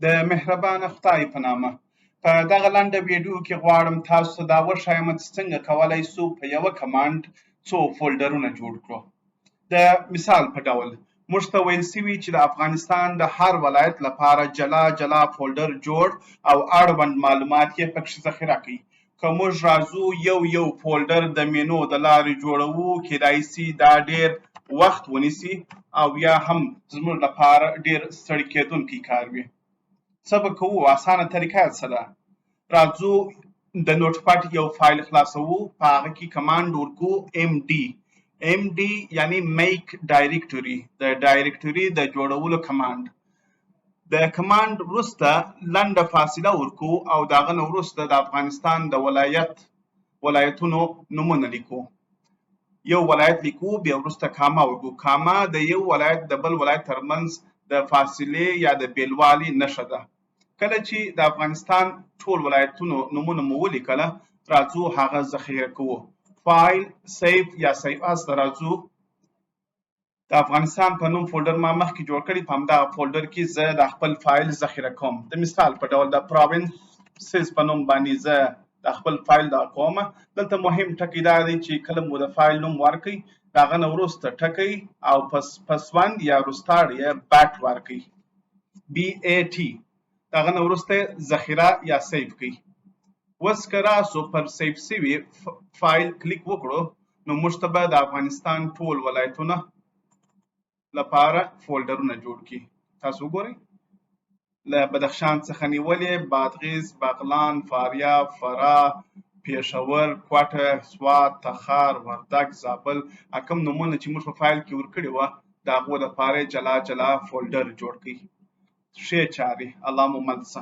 د مهربانه خدای په نامه په دغه لنډه ویډیو کې غواړم تاسو ته دا وښایم چې څنګه کولی شو په یوه کمانډ څو فولډرونه جوړ کړو. د مثال په ډول موږ ته ویل سوي چې د افغانستان د هر ولایت لپاره جلا جلا فولډر جوړ او اړوند معلومات یې پکښې ذخیره کړئ. که موږ راځو یو فولډر د مېنو د لارې جوړوو، کېدای سي دا ډېر وخت ونیسي او یا هم زموږ لپاره ډېر ستړي کېدونکی کار وي. څه به کوو؟ آسانه طریقه یې څه ده؟ راځو د نوټ پاډ یو فایل خلاصوو، په هغه کې کمانډ ورکو MD یعنی میک ډایرکټوري، د ډایرکټوري د جوړولو کمانډ. د کمانډ وروسته لنډه فاصله ورکو او د هغه نه وروسته د افغانستان د ولایتونو نومونه لیکو. یو ولایت لیکو، بیا وروسته کامه ورکو. کامه د یو ولایت د بل ولایت ترمنځ د فاصلې یا د بیلوالي نښه ده. کله چې د افغانستان ټول ولایتونو نومونه مو ولیکله، راځو هغه ذخیره کوو. فایل سیف یا سیف اس ته راځو. د افغانستان په نوم فولډر ما مخکې جوړ کړی، په همدغه فولډر کې زه د خپل فایل ذخیره کوم. د مثال په ډول د پروینسز په نوم باندې زه د خپل فایل دغه کوم. دلته مهم ټکی دا دی چې کله مو د فایل نوم ورکړئ، د هغه نه وروسته ټکی او پسوند یا وروستاړ یې بټ ورکړئ، BAT. د هغه نه وروسته ذخیره یا سیف کړئ. اوس که راسو پر سیف سوي فایل کلیک وکړو، نو موږ ته به د افغانستان ټول ولایتونه لپاره فولډرونه جوړ کړي. تاسو وګورئ، له بدخشان څخه نیولې بادغیس، بغلان، فاریاب، فراه، پېښور، کوټه، سوات، تخار، وردګ، زابل، کوم نومونه چې موږ په فایل کې ورکړي وه، د هغو لپاره جلا جلا فولډر جوړ کړئ. ښې چارې. الله مو مل شه.